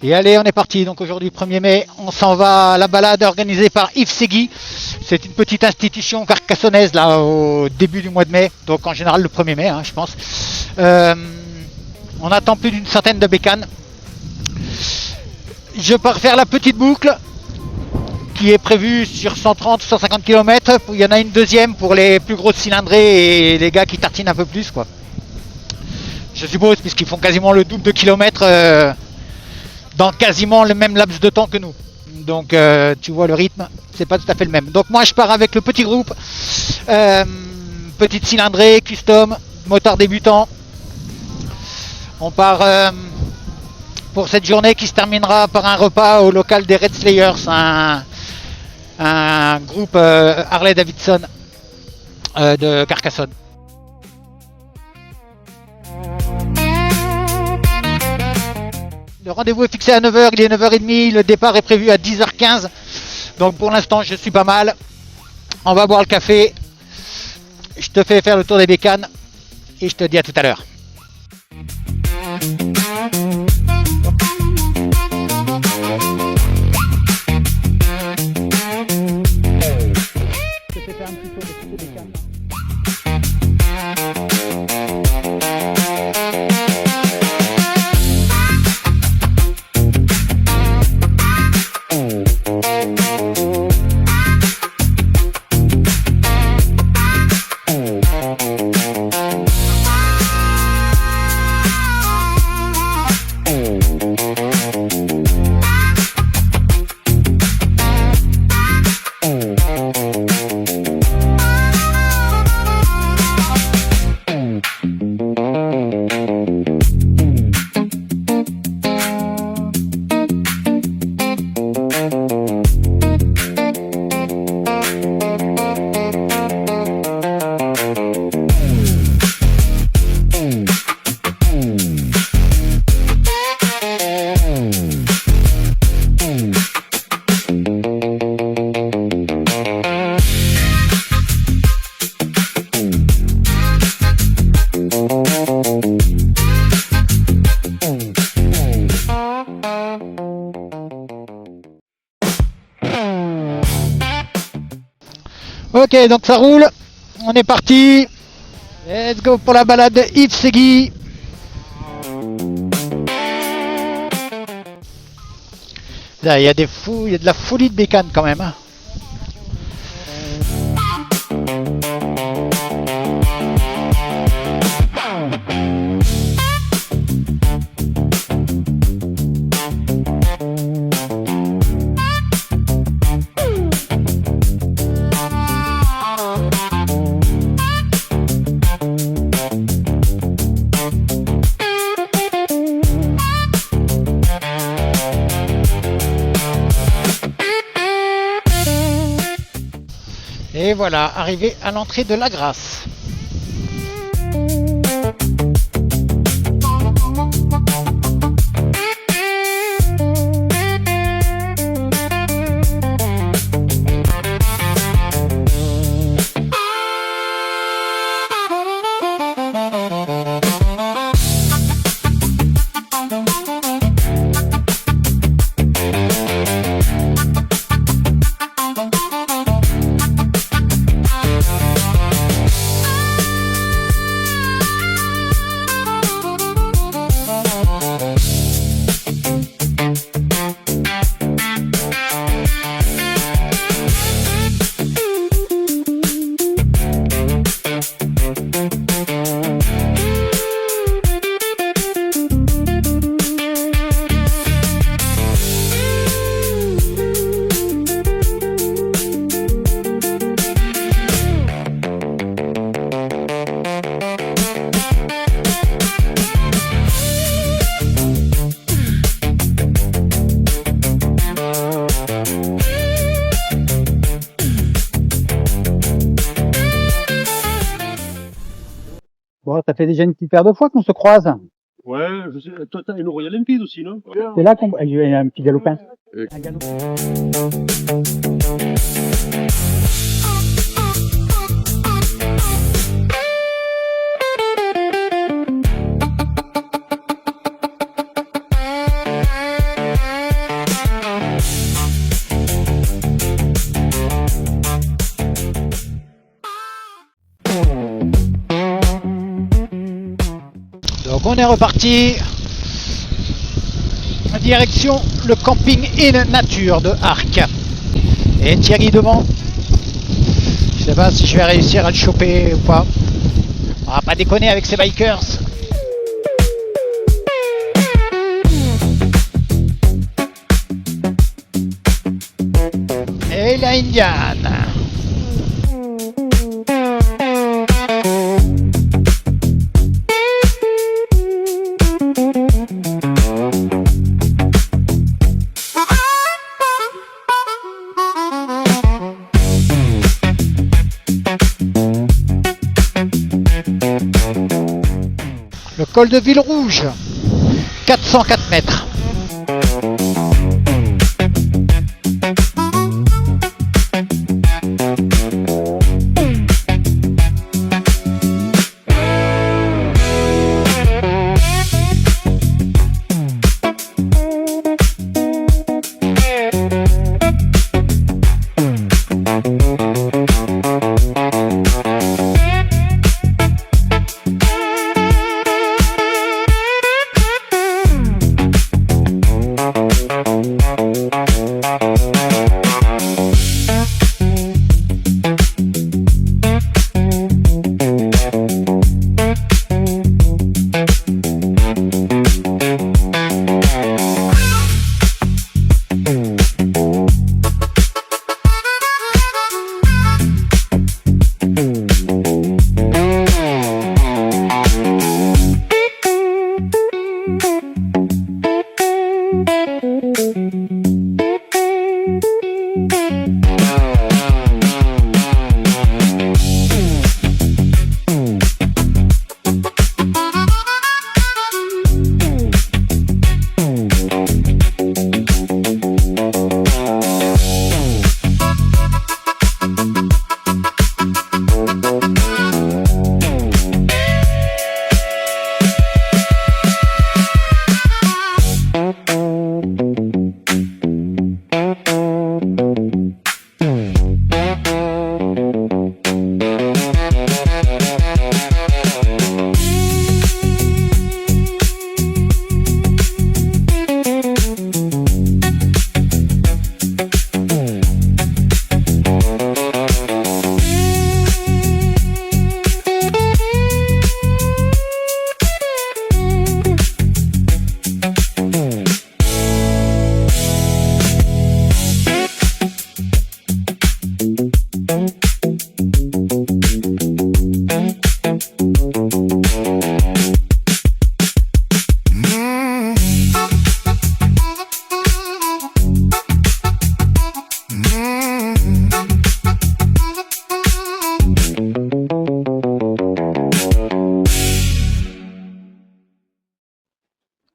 Et allez, on est parti. Donc aujourd'hui, 1er mai, on s'en va à la balade organisée par Yves Segui. C'est une petite institution carcassonnaise là au début du mois de mai. Donc en général le 1er mai, je pense. On attend plus d'une centaine de bécanes. Je pars faire la petite boucle qui est prévue sur 130-150 km. Il y en a une deuxième pour les plus grosses cylindrées et les gars qui tartinent un peu plus, quoi. Je suppose, puisqu'ils font quasiment le double de kilomètres dans quasiment le même laps de temps que nous. Donc tu vois, le rythme, c'est pas tout à fait le même. Donc moi je pars avec le petit groupe, petite cylindrée, custom, motard débutant. On part pour cette journée qui se terminera par un repas au local des Red Slayers, un groupe Harley Davidson de Carcassonne. Le rendez-vous est fixé à 9h, il est 9h30, le départ est prévu à 10h15. Donc pour l'instant je suis pas mal. On va boire le café. Je te fais faire le tour des bécanes et je te dis à tout à l'heure. Je te fais faire un petit tour des bécanes. Ok, donc ça roule, on est parti, let's go pour la balade de Yves Segui. Là, il y a de la folie de bécane quand même. Et voilà, arrivé à l'entrée de la Grasse. Bon, ça fait déjà une petite paire de fois qu'on se croise. Ouais, je sais. Toi, t'as une Royal Limpide aussi, non? C'est là qu'on... Il y a un petit galopin. Un galopin. Donc on est reparti. Direction le camping in nature de Arques. Et Thierry devant. Je sais pas si je vais réussir à le choper ou pas. On va pas déconner avec ces bikers. Et la Indiane. Le col de Villerouge, 404 mètres.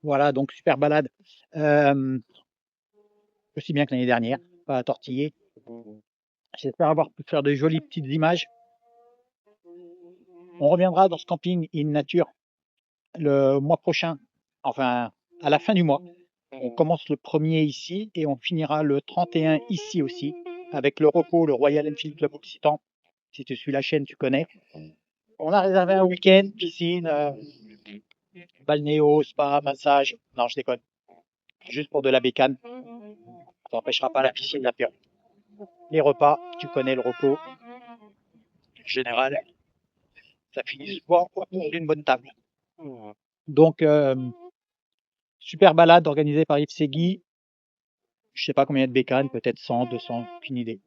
Voilà, donc super balade. Aussi bien que l'année dernière, pas à tortiller. J'espère avoir pu faire de jolies petites images. On reviendra dans ce camping in nature le mois prochain, enfin à la fin du mois. On commence le 1er ici et on finira le 31 ici aussi, avec le repos, le Royal Enfield Club Occitan. Si tu suis la chaîne, tu connais. On a réservé un week-end, piscine, balnéo, spa, massage. Non, je déconne. Juste pour de la bécane. Ça n'empêchera pas la piscine d'apéro. Les repas, tu connais le repos. En général, ça finit souvent autour d'une bonne table. Donc, super balade organisée par Yves Segui. Je sais pas combien de bécanes, peut-être 100, 200, aucune idée.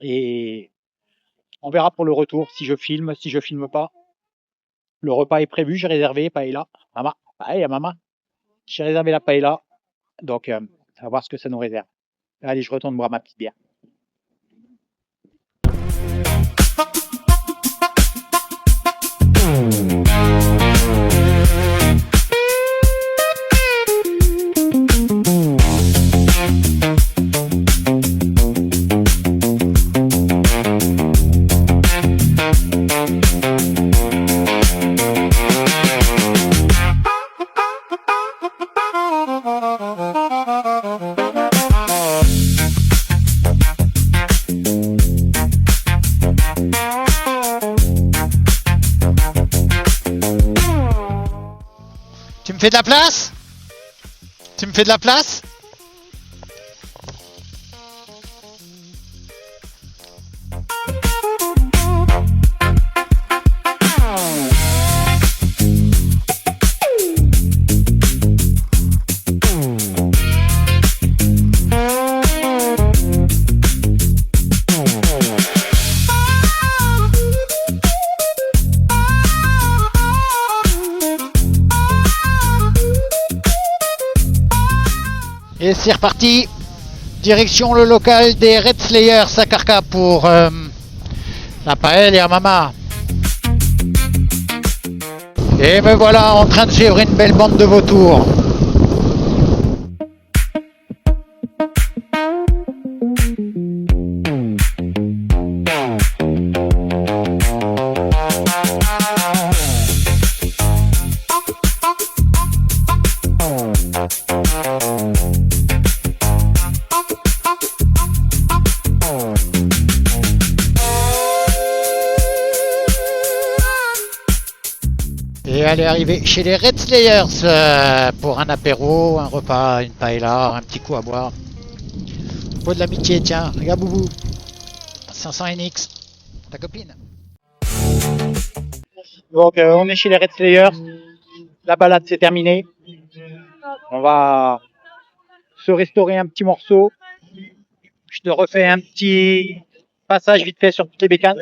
Et on verra pour le retour si je filme, si je filme pas. Le repas est prévu, j'ai réservé paella. Maman, paella, maman. J'ai réservé la paella. Donc, on va voir ce que ça nous réserve. Allez, je retourne boire ma petite bière. me fais de la place? Tu me fais de la place? Et c'est reparti, direction le local des Red Slayers à Carca pour la paella et Mama. Et me voilà en train de suivre une belle bande de vautours. Et elle est arrivée chez les Red Slayers pour un apéro, un repas, une paella, un petit coup à boire. Pour de l'amitié, tiens, regarde Boubou. 500 NX, ta copine. Donc on est chez les Red Slayers. La balade c'est terminé. On va se restaurer un petit morceau. Je te refais un petit passage vite fait sur toutes les bécanes.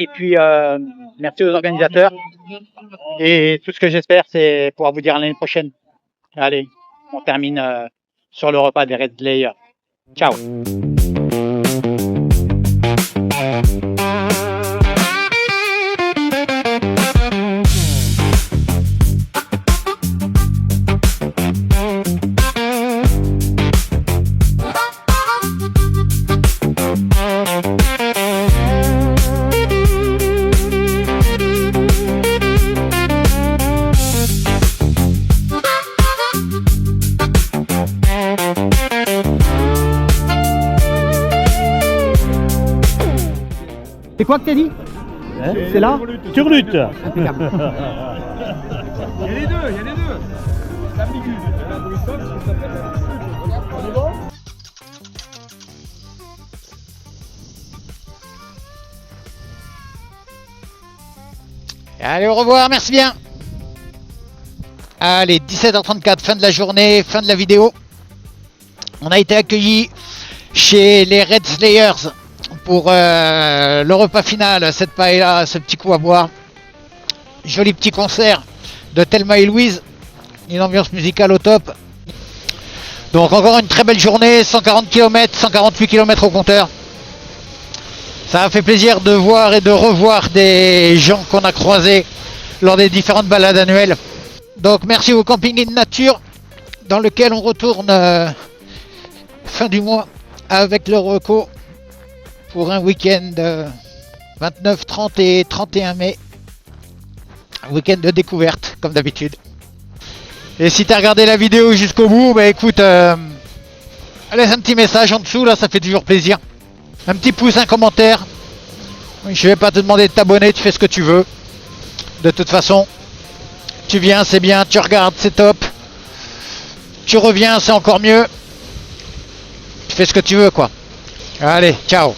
Et puis, merci aux organisateurs. Et tout ce que j'espère, c'est pouvoir vous dire à l'année prochaine. Allez, on termine sur le repas des Red Slayers. Ciao. C'est quoi que t'as dit? C'est là? Turlut. Il y a les deux, il y a les deux. C'est ambigu. On est bon? Allez, au revoir, merci bien. Allez, 17h34, fin de la journée, fin de la vidéo. On a été accueillis chez les Red Slayers pour le repas final, cette paella, ce petit coup à boire. Joli petit concert de Thelma et Louise, une ambiance musicale au top. Donc encore une très belle journée, 140 km, 148 km au compteur. Ça a fait plaisir de voir et de revoir des gens qu'on a croisés lors des différentes balades annuelles. Donc merci au Camping in Nature, dans lequel on retourne fin du mois avec le Reco pour un week-end 29, 30 et 31 mai. Un week-end de découverte, comme d'habitude. Et si tu as regardé la vidéo jusqu'au bout, bah écoute, laisse un petit message en dessous, là ça fait toujours plaisir. Un petit pouce, un commentaire. Je vais pas te demander de t'abonner, tu fais ce que tu veux. De toute façon, tu viens, c'est bien, tu regardes, c'est top. Tu reviens, c'est encore mieux. Tu fais ce que tu veux, quoi. Allez, ciao.